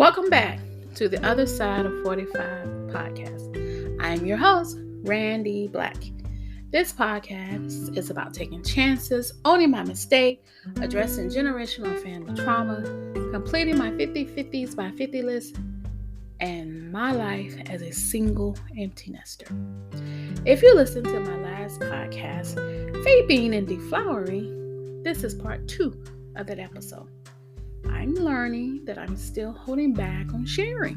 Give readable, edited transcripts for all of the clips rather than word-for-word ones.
Welcome back to the Other Side of 45 podcast. I am your host, Randy Black. This podcast is about taking chances, owning my mistake, addressing generational and family trauma, completing my 50/50s by 50 list, and my life as a single empty nester. If you listened to my last podcast, Vaping and Deflowering, this is part 2 of that episode. I'm learning that I'm still holding back on sharing.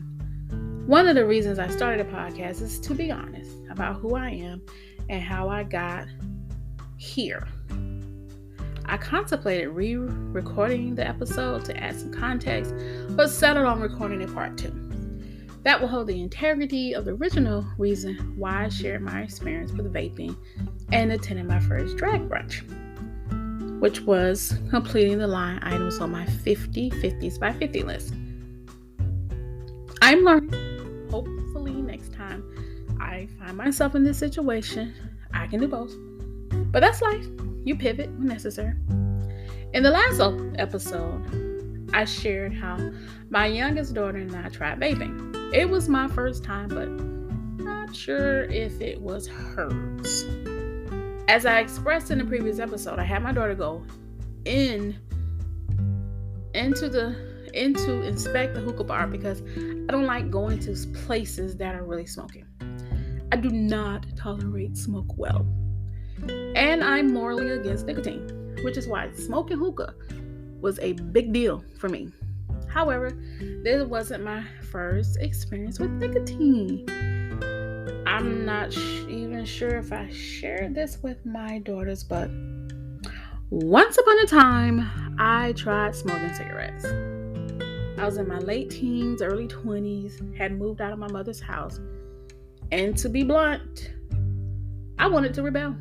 One of the reasons I started a podcast is to be honest about who I am and how I got here. I contemplated re-recording the episode to add some context, but settled on recording a part 2. That will hold the integrity of the original reason why I shared my experience with vaping and attending my first drag brunch, which was completing the line items on my 50/50s by 50 list. I'm learning. Hopefully next time I find myself in this situation, I can do both. But that's life. You pivot when necessary. In the last episode, I shared how my youngest daughter and I tried vaping. It was my first time, but not sure if it was hers. As I expressed in the previous episode, I had my daughter go into inspect the hookah bar because I don't like going to places that are really smoking. I do not tolerate smoke well. And I'm morally against nicotine, which is why smoking hookah was a big deal for me. However, this wasn't my first experience with nicotine. I'm not even sure if I shared this with my daughters, but once upon a time, I tried smoking cigarettes. I was in my late teens, early 20s, had moved out of my mother's house, and to be blunt, I wanted to rebel.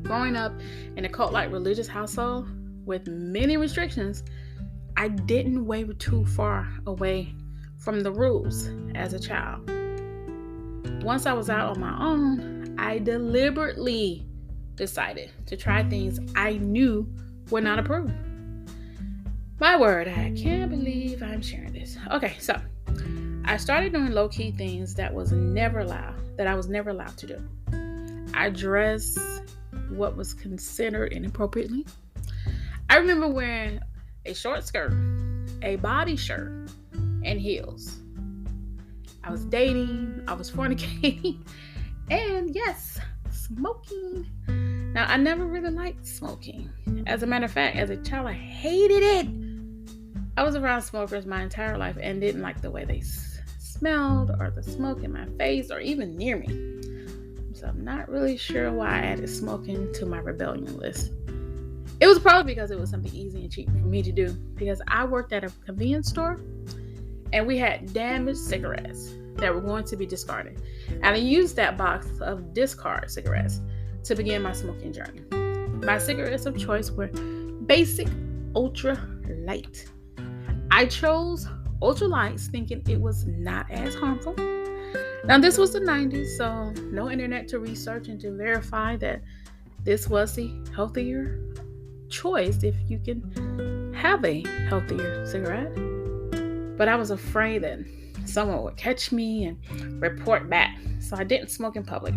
Growing up in a cult-like religious household with many restrictions, I didn't waver too far away from the rules as a child. Once I was out on my own, I deliberately decided to try things I knew were not approved. My word, I can't believe I'm sharing this. Okay, so I started doing low-key things that I was never allowed to do. I dressed what was considered inappropriately. I remember wearing a short skirt, a body shirt, and heels. I was dating, I was fornicating, and yes, smoking. Now, I never really liked smoking. As a matter of fact, as a child, I hated it. I was around smokers my entire life and didn't like the way they smelled or the smoke in my face or even near me. So I'm not really sure why I added smoking to my rebellion list. It was probably because it was something easy and cheap for me to do, because I worked at a convenience store and we had damaged cigarettes that were going to be discarded. And I used that box of discard cigarettes to begin my smoking journey. My cigarettes of choice were basic ultra light. I chose ultra lights thinking it was not as harmful. Now this was the 90s, so no internet to research and to verify that this was the healthier choice if you can have a healthier cigarette. But I was afraid that someone would catch me and report back, so I didn't smoke in public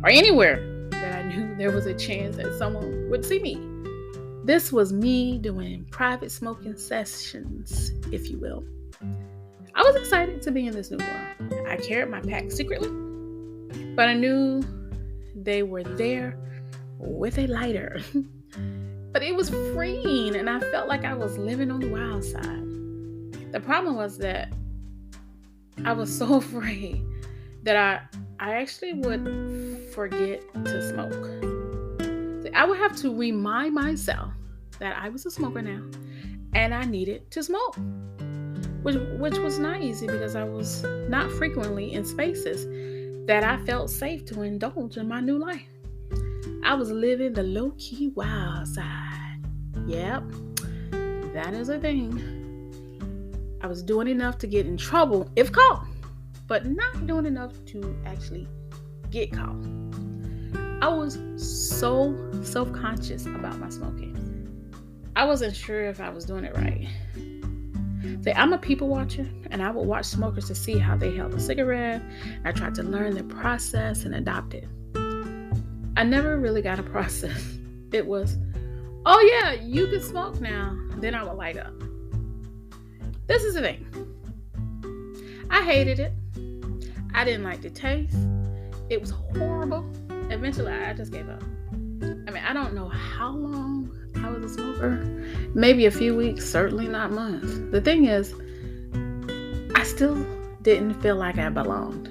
or anywhere that I knew there was a chance that someone would see me. This was me doing private smoking sessions, if you will. I was excited to be in this new world. I carried my pack secretly, but I knew they were there with a lighter. But it was freeing, and I felt like I was living on the wild side. The problem was that I was so afraid that I actually would forget to smoke. I would have to remind myself that I was a smoker now, and I needed to smoke, which was not easy because I was not frequently in spaces that I felt safe to indulge in my new life. I was living the low-key wild side. Yep, that is a thing. I was doing enough to get in trouble if caught, but not doing enough to actually get caught. I was so self-conscious about my smoking. I wasn't sure if I was doing it right. See, I'm a people watcher, and I would watch smokers to see how they held a cigarette. I tried to learn the process and adopt it. I never really got a process. It was, oh yeah, you can smoke now. Then I would light up. This is the thing. I hated it. I didn't like the taste. It was horrible. Eventually, I just gave up. I mean, I don't know how long I was a smoker. Maybe a few weeks, certainly not months. The thing is, I still didn't feel like I belonged.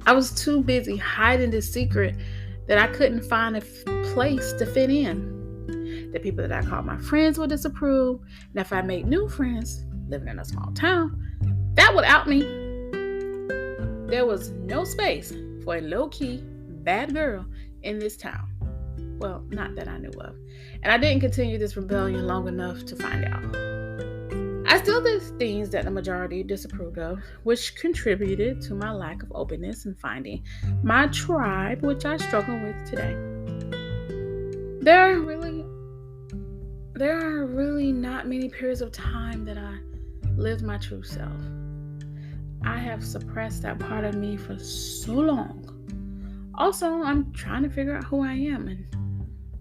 I was too busy hiding the secret that I couldn't find a place to fit in. The people that I called my friends would disapprove. And if I made new friends living in a small town, that would out me. There was no space for a low-key bad girl in this town. Well, not that I knew of. And I didn't continue this rebellion long enough to find out. I still did things that the majority disapproved of, which contributed to my lack of openness in finding my tribe, which I struggle with today. There are really not many periods of time that I lived my true self. I have suppressed that part of me for so long. Also, I'm trying to figure out who I am and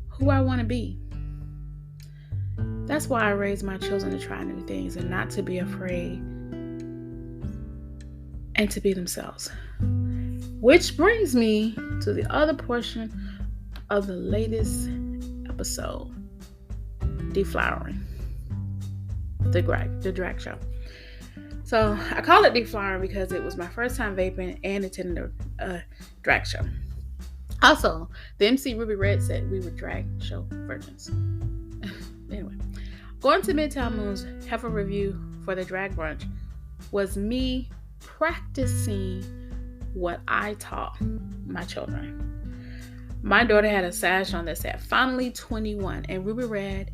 who I want to be. That's why I raise my children to try new things and not to be afraid and to be themselves. Which brings me to the other portion of the latest episode, Deflowering, the drag show. So I call it Deflowering because it was my first time vaping and attending a drag show. Also, the MC Ruby Red said we were drag show virgins. Anyway, going to Midtown Moon's Heifer review for the Drag Brunch was me practicing what I taught my children. My daughter had a sash on that said, "Finally 21," and Ruby Red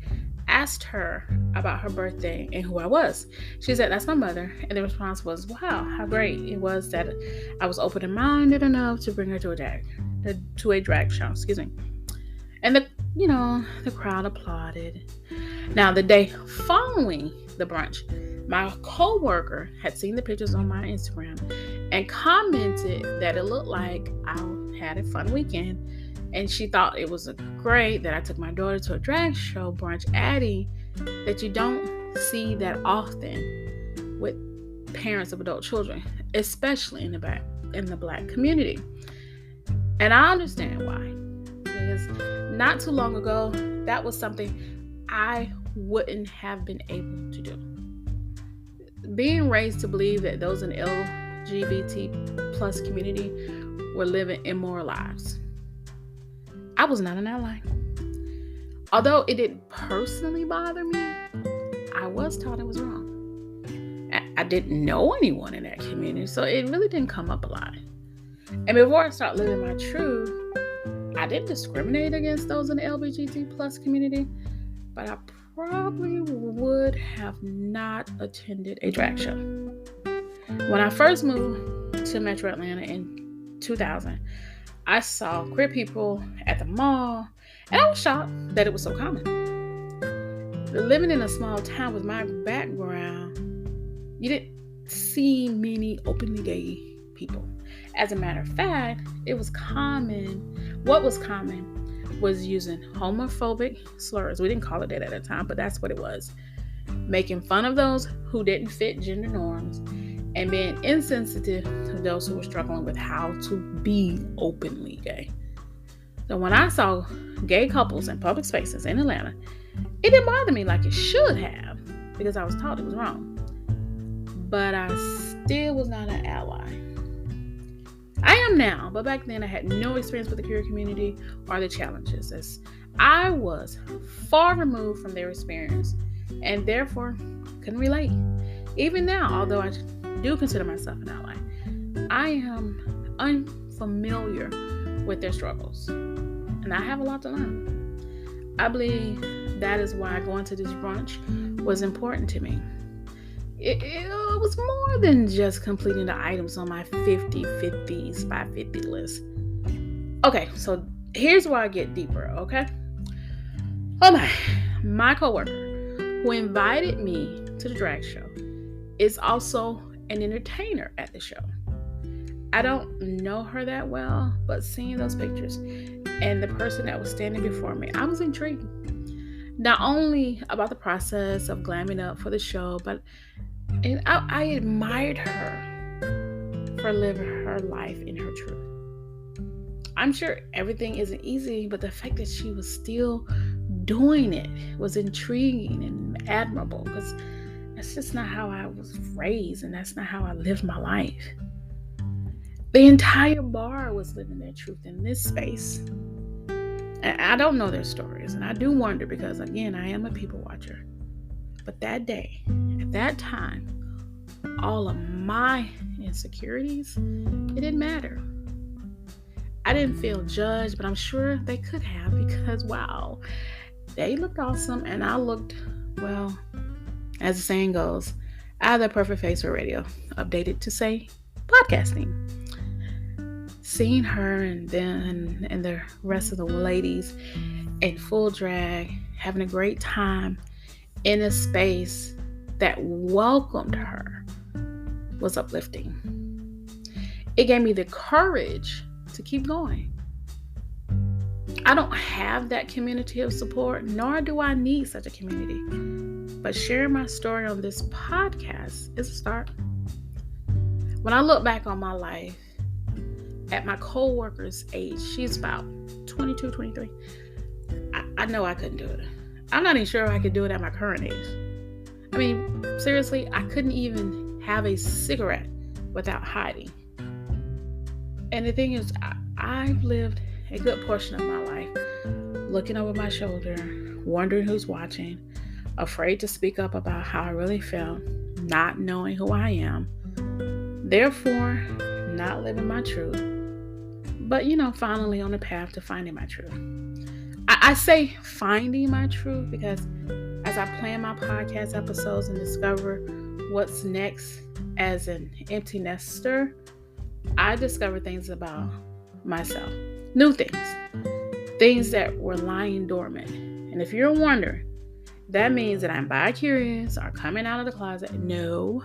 asked her about her birthday and who I was. She said, "That's my mother." And the response was, "Wow, how great it was that I was open-minded enough to bring her to a drag show, And the crowd applauded. Now, the day following the brunch, my co-worker had seen the pictures on my Instagram and commented that it looked like I had a fun weekend. And she thought it was great that I took my daughter to a drag show brunch, adding that you don't see that often with parents of adult children, especially in the Black community. And I understand why. Because not too long ago, that was something I wouldn't have been able to do. Being raised to believe that those in the LGBT plus community were living immoral lives. I was not an ally. Although it didn't personally bother me, I was taught it was wrong. I didn't know anyone in that community, so it really didn't come up a lot. And before I started living my truth, I didn't discriminate against those in the LGBT plus community, but I probably would have not attended a drag show. When I first moved to Metro Atlanta in 2000, I saw queer people at the mall, and I was shocked that it was so common. Living in a small town with my background, you didn't see many openly gay people. As a matter of fact, it was common. What was common was using homophobic slurs. We didn't call it that at the time, but that's what it was. Making fun of those who didn't fit gender norms and being insensitive to those who were struggling with how to be openly gay. So when I saw gay couples in public spaces in Atlanta, it didn't bother me like it should have because I was taught it was wrong. But I still was not an ally. I am now, but back then I had no experience with the queer community or the challenges, as I was far removed from their experience and therefore couldn't relate. Even now, although I do consider myself an ally, I am unfamiliar with their struggles, and I have a lot to learn. I believe that is why going to this brunch was important to me. It was more than just completing the items on my 50/50s by 50 list. Okay, so here's where I get deeper, okay? Oh my coworker who invited me to the drag show is also an entertainer at the show. I don't know her that well, but seeing those pictures and the person that was standing before me, I was intrigued. Not only about the process of glamming up for the show, but I admired her for living her life in her truth. I'm sure everything isn't easy, but the fact that she was still doing it was intriguing and admirable, because that's just not how I was raised, and that's not how I lived my life. The entire bar was living their truth in this space. And I don't know their stories, and I do wonder, because again, I am a people watcher. But that day, at that time, all of my insecurities, it didn't matter. I didn't feel judged, but I'm sure they could have, because wow, they looked awesome, and I looked, well, as the saying goes, I had the perfect face for radio, updated to say podcasting. Seeing her and the rest of the ladies in full drag, having a great time in a space that welcomed her, was uplifting. It gave me the courage to keep going. I don't have that community of support, nor do I need such a community. But sharing my story on this podcast is a start. When I look back on my life, at my co-worker's age, she's about 22, 23, I know I couldn't do it. I'm not even sure I could do it at my current age. I mean, seriously, I couldn't even have a cigarette without hiding. And the thing is, I've lived a good portion of my life looking over my shoulder, wondering who's watching, afraid to speak up about how I really felt, not knowing who I am, therefore not living my truth. But, finally on the path to finding my truth. I say finding my truth because as I plan my podcast episodes and discover what's next as an empty nester, I discover things about myself. New things that were lying dormant. And if you're wondering, that means that I'm bi-curious or coming out of the closet. No,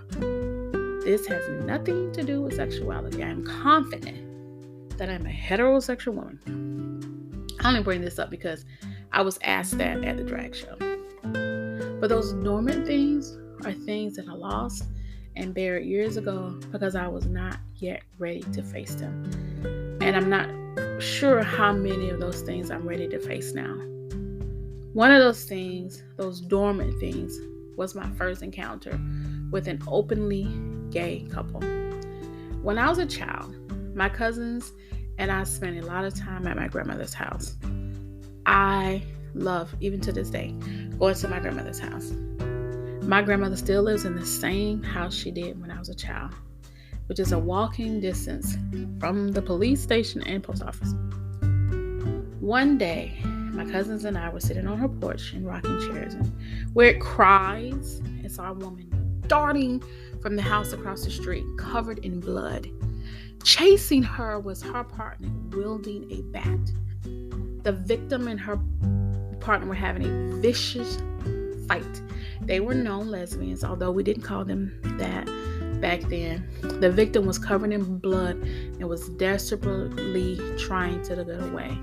this has nothing to do with sexuality. I am confident that I'm a heterosexual woman. I only bring this up because I was asked that at the drag show. But those dormant things are things that I lost and buried years ago because I was not yet ready to face them. And I'm not sure how many of those things I'm ready to face now. One of those things, those dormant things, was my first encounter with an openly gay couple. When I was a child, my cousins and I spent a lot of time at my grandmother's house. I love, even to this day, going to my grandmother's house. My grandmother still lives in the same house she did when I was a child, which is a walking distance from the police station and post office. One day, my cousins and I were sitting on her porch in rocking chairs, and we heard cries and saw a woman darting from the house across the street, covered in blood. Chasing her was her partner wielding a bat. The victim and her partner were having a vicious fight. They were known lesbians, although we didn't call them that back then. The victim was covered in blood and was desperately trying to get away,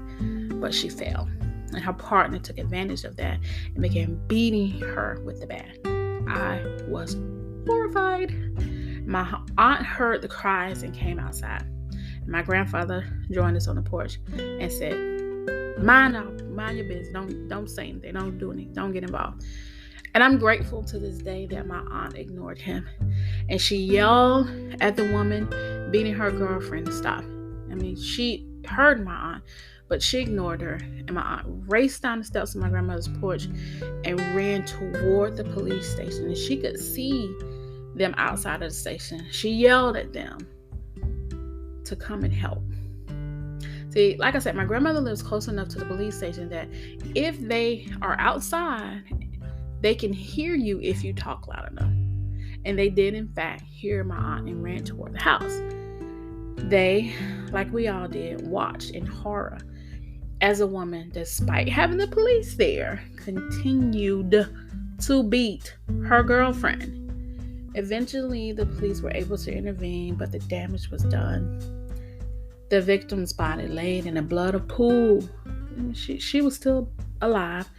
but she fell. And her partner took advantage of that and began beating her with the bat. I was horrified. My aunt heard the cries and came outside. And my grandfather joined us on the porch and said, mind your business. Don't say anything. Don't do anything. Don't get involved. And I'm grateful to this day that my aunt ignored him. And she yelled at the woman beating her girlfriend to stop. I mean, she heard my aunt, but she ignored her. And my aunt raced down the steps of my grandmother's porch and ran toward the police station. And she could see them outside of the station. She yelled at them to come and help. See, like I said, my grandmother lives close enough to the police station that if they are outside, they can hear you if you talk loud enough. And they did, in fact, hear my aunt and ran toward the house. They, like we all did, watched in horror as a woman, despite having the police there, continued to beat her girlfriend. Eventually, the police were able to intervene, but the damage was done. The victim's body laid in a blood pool. She was still alive,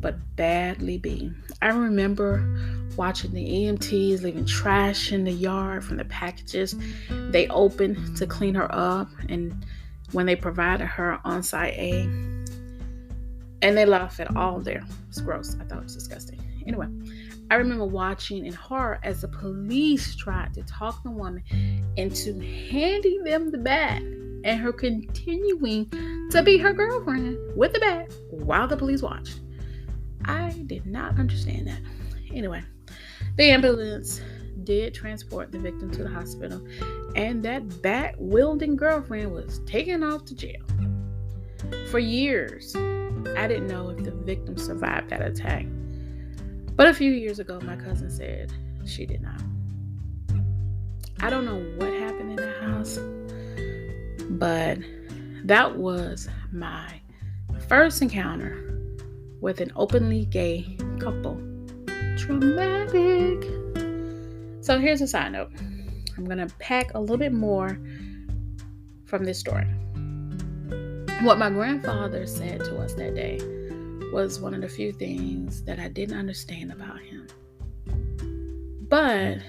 but badly beaten. I remember watching the EMTs leaving trash in the yard from the packages they opened to clean her up, and when they provided her on-site aid. And they left it all there. It was gross. I thought it was disgusting. Anyway, I remember watching in horror as the police tried to talk the woman into handing them the bag, and her continuing to be her girlfriend with the bag while the police watched. I did not understand that. Anyway, the ambulance did transport the victim to the hospital, and that bat-wielding girlfriend was taken off to jail. For years, I didn't know if the victim survived that attack. But a few years ago, my cousin said she did not. I don't know what happened in the house, but that was my first encounter with an openly gay couple. Traumatic. So here's a side note. I'm going to pack a little bit more from this story. What my grandfather said to us that day was one of the few things that I didn't understand about him. But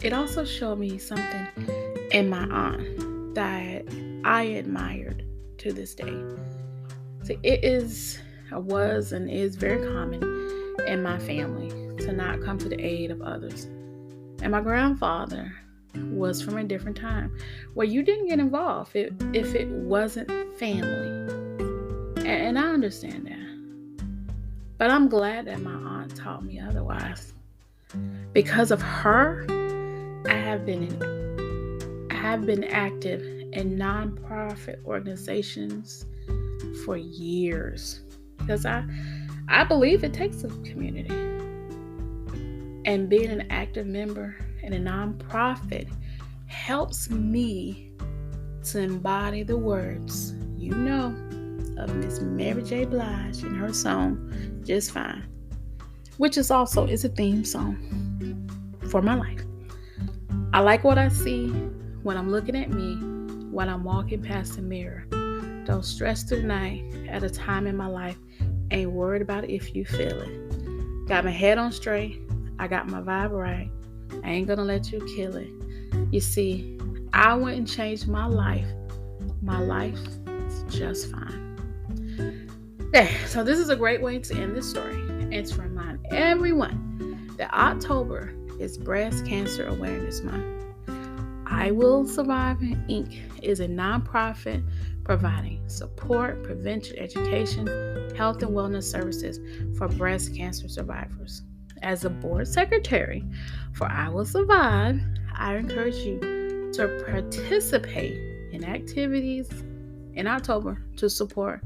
it also showed me something in my aunt that I admired to this day. So was and is very common in my family to not come to the aid of others. And my grandfather was from a different time where you didn't get involved if it wasn't family. And I understand that. But I'm glad that my aunt taught me otherwise. Because of her, I have been active in nonprofit organizations for years. Because I believe it takes a community. And being an active member in a nonprofit helps me to embody the words, of Miss Mary J. Blige in her song, Just Fine, which is a theme song for my life. I like what I see when I'm looking at me, when I'm walking past the mirror. Don't stress through the night at a time in my life. Ain't worried about if you feel it. Got my head on straight. I got my vibe right. I ain't gonna let you kill it. You see, I wouldn't change my life. My life is just fine. Okay, so this is a great way to end this story and to remind everyone that October is Breast Cancer Awareness Month. I Will Survive, Inc. is a nonprofit providing support, prevention, education, health and wellness services for breast cancer survivors. As a board secretary for I Will Survive, I encourage you to participate in activities in October to support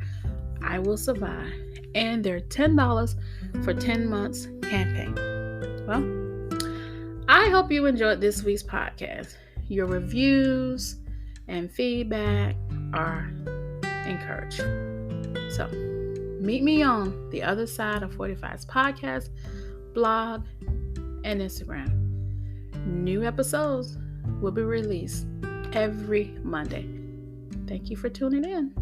I Will Survive and their $10 for 10 months campaign. Well, I hope you enjoyed this week's podcast. Your reviews and feedback are encouraged. So, meet me on the other side of 45's podcast, blog, and Instagram. New episodes will be released every Monday. Thank you for tuning in.